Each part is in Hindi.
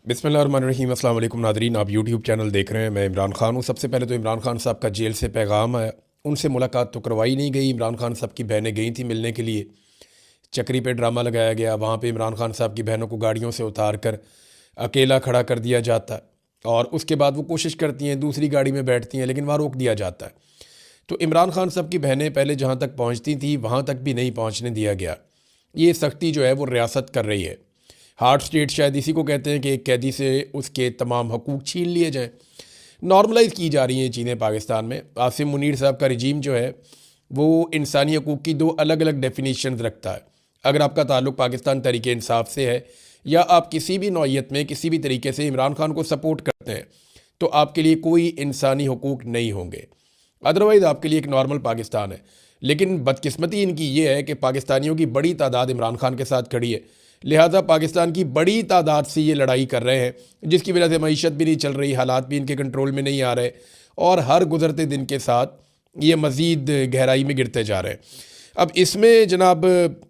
बिस्मिल्लाहिर्रहमानिर्रहीम। अस्सलाम वालेकुम नादरीन, आप यूट्यूब चैनल देख रहे हैं। मैं इमरान खान हूँ। सबसे पहले तो इमरान खान साहब का जेल से पैगाम है, उनसे मुलाकात तो करवाई नहीं गई। इमरान खान साहब की बहनें गई थी मिलने के लिए, चक्री पे ड्रामा लगाया गया। वहाँ पे इमरान खान साहब की बहनों को गाड़ियों से उतार कर अकेला खड़ा कर दिया जाता है और उसके बाद वो कोशिश करती हैं, दूसरी गाड़ी में बैठती हैं, लेकिन वहाँ रोक दिया जाता है। तो इमरान खान साहब की बहनें पहले जहाँ तक पहुँचती थी वहाँ तक भी नहीं पहुँचने दिया गया। ये सख्ती जो है वो रियासत कर रही है। हार्ड स्टेट शायद इसी को कहते हैं कि एक कैदी से उसके तमाम हकूक़ छीन लिए जाएँ। नॉर्मलाइज़ की जा रही हैं चीज़ें पाकिस्तान में। आसिम मुनीर साहब का रिजीम जो है वो इंसानी हकूक़ की दो अलग अलग डेफिनेशन रखता है। अगर आपका ताल्लुक़ पाकिस्तान तहरीक इंसाफ से है या आप किसी भी नौइयत में किसी भी तरीके से इमरान खान को सपोर्ट करते हैं तो आपके लिए कोई इंसानी हकूक़ नहीं होंगे। अदरवाइज़ आपके लिए एक नॉर्मल पाकिस्तान है। लेकिन बदकिस्मती इनकी ये है कि पाकिस्तानियों की बड़ी तादाद इमरान खान के साथ खड़ी है, लिहाजा पाकिस्तान की बड़ी तादाद से ये लड़ाई कर रहे हैं, जिसकी वजह से मईशत भी नहीं चल रही, हालात भी इनके कंट्रोल में नहीं आ रहे और हर गुजरते दिन के साथ ये मज़ीद गहराई में गिरते जा रहे हैं। अब इसमें जनाब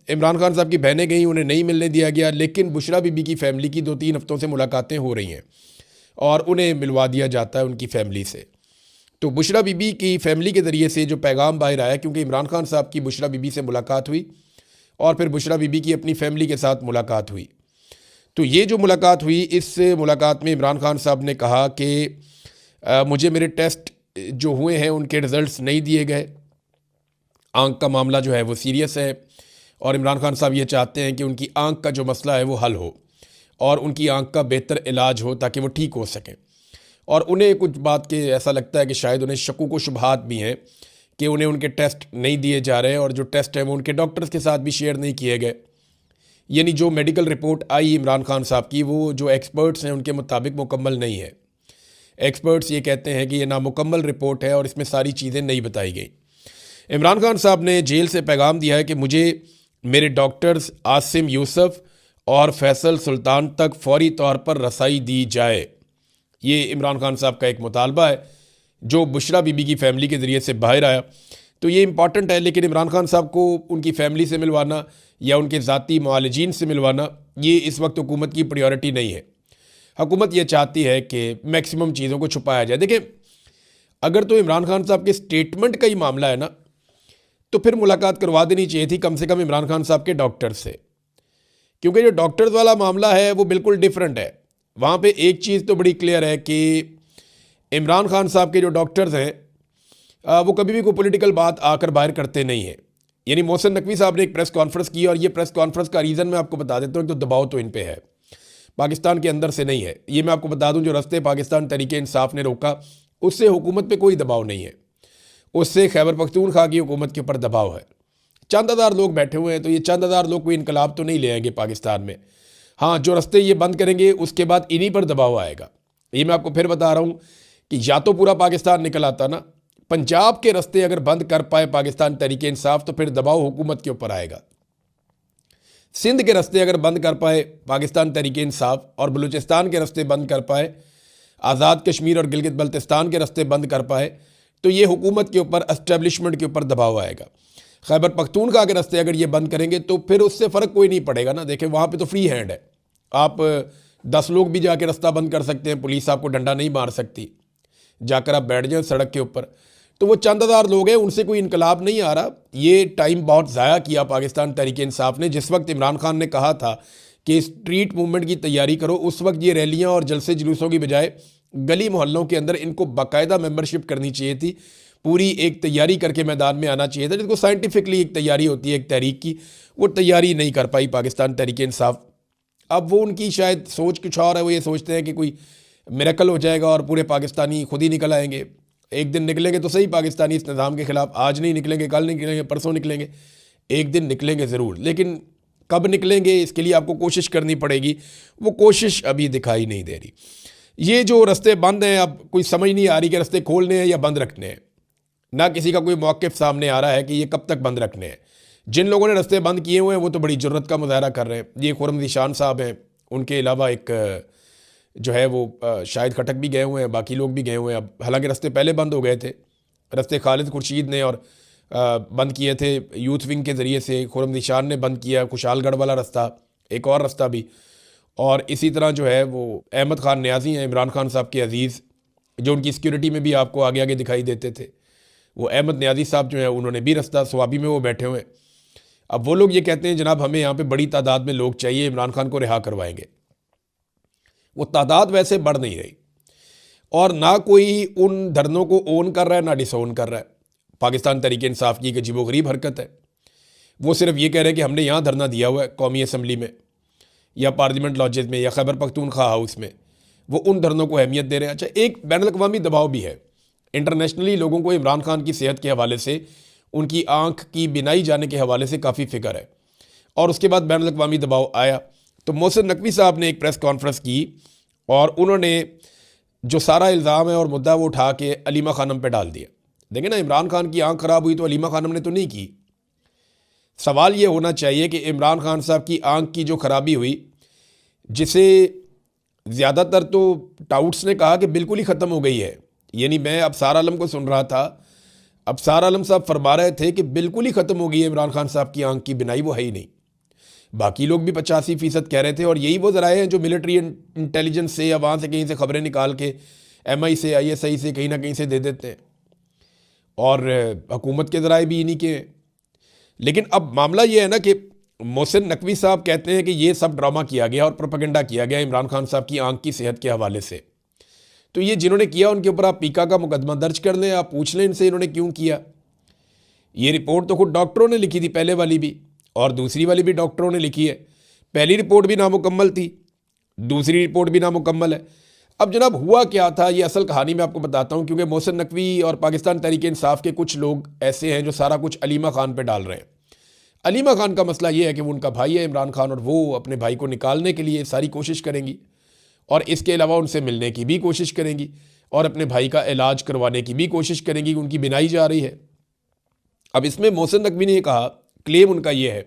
इमरान खान साहब की बहनें गई, उन्हें नहीं मिलने दिया गया, लेकिन बुशरा बीबी की फ़ैमिली की 2-3 हफ़्तों से मुलाकातें हो रही हैं और उन्हें मिलवा दिया जाता है उनकी फ़ैमिली से। तो बुशरा बीबी की फ़ैमिली के ज़रिए से जो पैगाम बाहर आया, क्योंकि इमरान खान साहब की बुशरा बीबी से मुलाकात हुई और फिर बुशरा बीबी की अपनी फ़ैमिली के साथ मुलाकात हुई। तो ये जो मुलाकात हुई, इस मुलाकात में इमरान खान साहब ने कहा कि मुझे मेरे टेस्ट जो हुए हैं उनके रिज़ल्ट्स नहीं दिए गए, आँख का मामला जो है वो सीरियस है और इमरान खान साहब ये चाहते हैं कि उनकी आँख का जो मसला है वो हल हो और उनकी आँख का बेहतर इलाज हो ताकि वो ठीक हो सकें। और उन्हें कुछ बात के ऐसा लगता है कि शायद उन्हें शक्कुक व शुबहात भी हैं कि उन्हें उनके टेस्ट नहीं दिए जा रहे और जो टेस्ट हैं वो उनके डॉक्टर्स के साथ भी शेयर नहीं किए गए। यानी जो मेडिकल रिपोर्ट आई इमरान खान साहब की, वो जो एक्सपर्ट्स हैं उनके मुताबिक मुकम्मल नहीं है। एक्सपर्ट्स ये कहते हैं कि ये नामुकम्मल रिपोर्ट है और इसमें सारी चीज़ें नहीं बताई गई। इमरान खान साहब ने जेल से पैगाम दिया है कि मुझे मेरे डॉक्टर्स आसिम यूसुफ और फैसल सुल्तान तक फौरी तौर पर रसाई दी जाए। ये इमरान खान साहब का एक मुतालबा है जो बुशरा बीबी की फ़ैमिली के ज़रिए से बाहर आया। तो ये इम्पॉर्टेंट है, लेकिन इमरान खान साहब को उनकी फ़ैमिली से मिलवाना या उनके ज़ाती मुआलिजीन से मिलवाना ये इस वक्त हुकूमत की प्रायोरिटी नहीं है। हुकूमत ये चाहती है कि मैक्सिमम चीज़ों को छुपाया जाए। देखिए, अगर तो इमरान खान साहब के स्टेटमेंट का ही मामला है ना, तो फिर मुलाकात करवा देनी चाहिए थी कम से कम इमरान खान साहब के डॉक्टर से, क्योंकि जो डॉक्टर्स वाला मामला है वो बिल्कुल डिफरेंट है। वहाँ पे एक चीज़ तो बड़ी क्लियर है कि इमरान खान साहब के जो डॉक्टर्स हैं वो कभी भी कोई पॉलिटिकल बात आकर बाहर करते नहीं हैं। यानी मोहसिन नकवी साहब ने एक प्रेस कॉन्फ्रेंस की और ये प्रेस कॉन्फ्रेंस का रीज़न मैं आपको बता देता हूँ। तो दबाव तो इन पे है, पाकिस्तान के अंदर से नहीं है। ये मैं आपको बता दूँ, जो रास्ते पाकिस्तान तहरीक इंसाफ ने रोका उससे हुकूमत पे कोई दबाव नहीं है, उससे खैबर पख्तूनख्वा की हुकूमत के ऊपर दबाव है। चंद हज़ार लोग बैठे हुए हैं, तो ये चंद हज़ार लोग कोई इनकलाब तो नहीं ले आएंगे पाकिस्तान में। हाँ, जो रास्ते ये बंद करेंगे उसके बाद इन्हीं पर दबाव आएगा। ये मैं आपको फिर बता रहा हूँ कि या तो पूरा पाकिस्तान निकल आता ना, पंजाब के रास्ते अगर बंद कर पाए पाकिस्तान तहरीक इंसाफ तो फिर दबाव हुकूमत के ऊपर आएगा। सिंध के रास्ते अगर बंद कर पाए पाकिस्तान तहरीक इंसाफ और बलूचिस्तान के रास्ते बंद कर पाए, आज़ाद कश्मीर और गिलगित बल्तिस्तान के रास्ते बंद कर पाए, तो ये हुकूमत के ऊपर, एस्टेब्लिशमेंट के ऊपर दबाव आएगा। खैबर पख्तूनख्वा के रास्ते अगर ये बंद करेंगे तो फिर उससे फ़र्क कोई नहीं पड़ेगा ना। देखें, वहाँ पे तो फ्री हैंड है, आप 10 लोग भी जाके रास्ता बंद कर सकते हैं, पुलिस आपको डंडा नहीं मार सकती, जाकर आप बैठ जाएं सड़क के ऊपर। तो वो चंद हज़ार लोग हैं, उनसे कोई इनकलाब नहीं आ रहा। ये टाइम बहुत ज़ाया किया पाकिस्तान तहरीक इंसाफ ने। जिस वक्त इमरान खान ने कहा था कि स्ट्रीट मूवमेंट की तैयारी करो, उस वक्त ये रैलियाँ और जलसे जुलूसों की बजाय गली मोहल्लों के अंदर इनको बाकायदा मेंबरशिप करनी चाहिए थी, पूरी एक तैयारी करके मैदान में आना चाहिए था, जिसको साइंटिफिकली एक तैयारी होती है एक तहरीक की। वो तैयारी नहीं कर पाई पाकिस्तान तहरीक इंसाफ। अब वो उनकी शायद सोच कुछ और है, वो ये सोचते हैं कि कोई मिरेकल हो जाएगा और पूरे पाकिस्तानी खुद ही निकल आएंगे। एक दिन निकलेंगे तो सही पाकिस्तानी इस निज़ाम के ख़िलाफ़, आज नहीं निकलेंगे, कल नहीं निकलेंगे, परसों निकलेंगे, एक दिन निकलेंगे ज़रूर, लेकिन कब निकलेंगे इसके लिए आपको कोशिश करनी पड़ेगी। वो कोशिश अभी दिखाई नहीं दे रही। ये जो रास्ते बंद हैं, अब कोई समझ नहीं आ रही कि रास्ते खोलने हैं या बंद रखने हैं। ना किसी का कोई मौक़िफ़ सामने आ रहा है कि ये कब तक बंद रखने हैं। जिन लोगों ने रास्ते बंद किए हुए हैं वो तो बड़ी जुर्रत का मुज़ाहरा कर रहे हैं। ये खुर्रम ज़ीशान साहब हैं, उनके अलावा एक जो है वो शाहिद खटक भी गए हुए हैं, बाकी लोग भी गए हुए हैं। अब हालांकि रास्ते पहले बंद हो गए थे, रास्ते खालिद खुर्शीद ने और बंद किए थे यूथ विंग के ज़रिए से, खुर्रम ज़ीशान ने बंद किया खुशहालगढ़ वाला रास्ता, एक और रास्ता भी। और इसी तरह जो है वो अहमद ख़ान न्याज़ी हैं, इमरान खान साहब के अजीज़, जो उनकी सिक्योरिटी में भी आपको आगे आगे दिखाई देते थे। वो अहमद न्याज़ी साहब जो है उन्होंने भी रास्ता स्वाबी में वो बैठे हुए हैं। अब वो लोग ये कहते हैं जनाब हमें यहाँ पे बड़ी तादाद में लोग चाहिए, इमरान खान को रिहा करवाएंगे। वो तादाद वैसे बढ़ नहीं रही और ना कोई उन धरनों को ओन कर रहा है ना डिसोन कर रहा है। पाकिस्तान तहरीक इंसाफ की एक अजीबोगरीब हरकत है। वो सिर्फ ये कह रहे हैं कि हमने यहाँ धरना दिया हुआ है कौमी असम्बली में या पार्लियामेंट लॉजेस में या खैबर पख्तूनख्वा हाउस में, वो उन धरनों को अहमियत दे रहे हैं। अच्छा, एक बैनुल-अक़वामी दबाव भी है। इंटरनेशनली लोगों को इमरान खान की सेहत के हवाले से, उनकी आँख की बिनाई जाने के हवाले से काफ़ी फ़िक्र है। और उसके बाद बैनुल-अक़वामी दबाव आया तो मोहसिन नकवी साहब ने एक प्रेस कॉन्फ्रेंस की और उन्होंने जो सारा इल्ज़ाम है और मुद्दा वो उठा के अलीमा खानम पे डाल दिया। देखें ना, इमरान खान की आँख ख़राब हुई तो अलीमा खानम ने तो नहीं की। सवाल ये होना चाहिए कि इमरान खान साहब की आँख की जो ख़राबी हुई, जिसे ज़्यादातर तो टाउट्स ने कहा कि बिल्कुल ही ख़त्म हो गई है, यानी मैं अबसार आलम को सुन रहा था, अबसार आलम साहब फरमा रहे थे कि बिल्कुल ही ख़त्म हो गई है इमरान खान साहब की आँख की बिनाई, वो है ही नहीं। बाकी लोग भी 85% कह रहे थे और यही वो ज़राए हैं जो मिलिट्री इंटेलिजेंस से या वहाँ से कहीं से खबरें निकाल के MI से ISI से कहीं ना कहीं से दे देते हैं और हुकूमत के ज़राए भी इन्हीं के हैं। लेकिन अब मामला ये है ना कि मोहसिन नकवी साहब कहते हैं कि ये सब ड्रामा किया गया और प्रोपेगेंडा किया गया इमरान खान साहब की आँख की सेहत के हवाले से। तो ये जिन्होंने किया उनके ऊपर आप पीका का मुकदमा दर्ज कर लें, आप पूछ लें इनसे इन्होंने क्यों किया। ये रिपोर्ट तो खुद डॉक्टरों ने लिखी थी, पहले वाली भी और दूसरी वाली भी डॉक्टरों ने लिखी है। पहली रिपोर्ट भी नामुकम्मल थी, दूसरी रिपोर्ट भी नामुकम्मल है। अब जनाब हुआ क्या था, ये असल कहानी मैं आपको बताता हूँ, क्योंकि मोहसिन नकवी और पाकिस्तान तहरीक इंसाफ के कुछ लोग ऐसे हैं जो सारा कुछ अलीमा खान पे डाल रहे हैं। अलीमा खान का मसला ये है कि वो उनका भाई है इमरान खान और वो अपने भाई को निकालने के लिए सारी कोशिश करेंगी और इसके अलावा उनसे मिलने की भी कोशिश करेंगी और अपने भाई का इलाज करवाने की भी कोशिश करेंगी, उनकी बिनाई जा रही है। अब इसमें मोहसिन नकवी ने कहा, क्लेम उनका ये है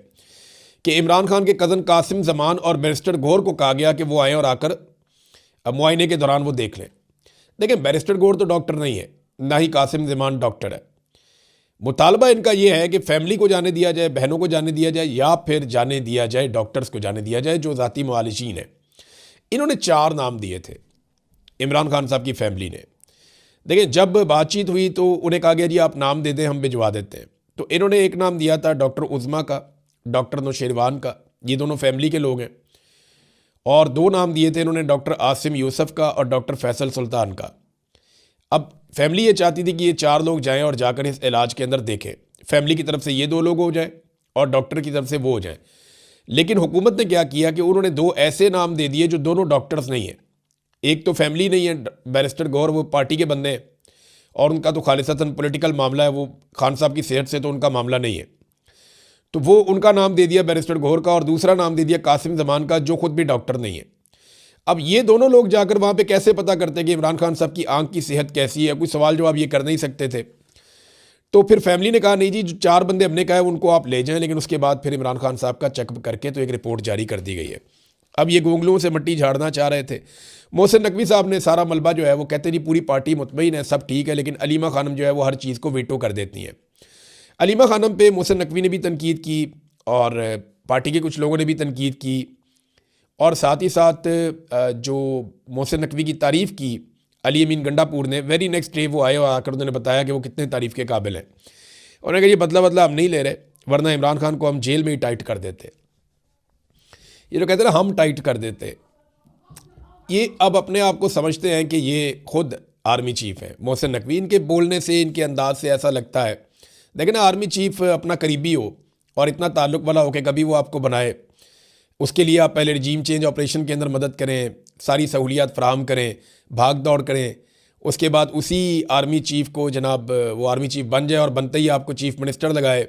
कि इमरान खान के कज़न कासिम ज़मान और बैरिस्टर गौर को कहा गया कि वो आएँ और आकर मुआयने के दौरान वो देख लें। देखें, बैरिस्टर गौर तो डॉक्टर नहीं है, ना ही कासिम ज़मान डॉक्टर है। मुतालबा इनका ये है कि फैमिली को जाने दिया जाए, बहनों को जाने दिया जाए या फिर जाने दिया जाए डॉक्टर्स को जाने दिया जाए जो ज़ाती मुआलिजीन है। इन्होंने 4 नाम दिए थे इमरान खान साहब की फैमिली ने। देखिए, जब बातचीत हुई तो उन्हें कहा गया जी आप नाम दे दें, हम भिजवा देते हैं। तो इन्होंने एक नाम दिया था डॉक्टर उज़मा का, डॉक्टर नौशेरवान का, ये दोनों फैमिली के लोग हैं। और 2 नाम दिए थे इन्होंने डॉक्टर आसिम यूसुफ का और डॉक्टर फैसल सुल्तान का। अब फैमिली ये चाहती थी कि ये 4 लोग जाएं और जाकर इस इलाज के अंदर देखें। फैमिली की तरफ से ये 2 लोग हो जाएं और डॉक्टर की तरफ से वो हो जाएं। लेकिन हुकूमत ने क्या किया कि उन्होंने 2 ऐसे नाम दे दिए जो दोनों डॉक्टर्स नहीं हैं। एक तो फैमिली नहीं है, बैरिस्टर गौर वो पार्टी के बंदे हैं और उनका तो खालिसतन पॉलिटिकल मामला है, वो खान साहब की सेहत से तो उनका मामला नहीं है। तो वो उनका नाम दे दिया बैरिस्टर गौर का और दूसरा नाम दे दिया कासिम ज़मान का, जो खुद भी डॉक्टर नहीं है। अब ये दोनों लोग जाकर वहाँ पे कैसे पता करते कि इमरान खान साहब की आँख की सेहत कैसी है, कोई सवाल जवाब ये कर नहीं सकते थे। तो फिर फैमिली ने कहा नहीं जी, जो 4 बंदे हमने कहा है उनको आप ले जाएं, लेकिन उसके बाद फिर इमरान खान साहब का चेकअप करके तो एक रिपोर्ट जारी कर दी गई है। अब ये गोंगलुओं से मिट्टी झाड़ना चाह रहे थे। मोहसिन नकवी साहब ने सारा मलबा जो है वो कहते नहीं पूरी पार्टी मुतमईन है, सब ठीक है, लेकिन अलीमा खानम जो है वो हर चीज़ को वीटो कर देती हैं। अलीमा खानम पे मोहसिन नकवी ने भी तनकीद की और पार्टी के कुछ लोगों ने भी तनकीद की और साथ ही साथ जो मोहसिन नकवी की तारीफ़ की अली अमीन गंडापुर ने, वेरी नेक्स्ट डे वो आए और आकर उन्होंने बताया कि वो कितने तारीफ़ के काबिल हैं। उन्होंने कहा ये बदला हम नहीं ले रहे, वरना इमरान खान को हम जेल में ही टाइट कर देते। ये जो कहते हैं हम टाइट कर देते, ये अब अपने आप को समझते हैं कि ये खुद आर्मी चीफ़ है मोहसिन नकवी। इनके बोलने से, इनके अंदाज से ऐसा लगता है। लेकिन आर्मी चीफ़ अपना करीबी हो और इतना ताल्लुक़ वाला हो कि कभी वो आपको बनाए, उसके लिए आप पहले रजीम चेंज ऑपरेशन के अंदर मदद करें, सारी सहूलियात फ़राहम करें, भाग दौड़ करें, उसके बाद उसी आर्मी चीफ़ को जनाब वो आर्मी चीफ़ बन जाए और बनते ही आपको चीफ़ मिनिस्टर लगाए।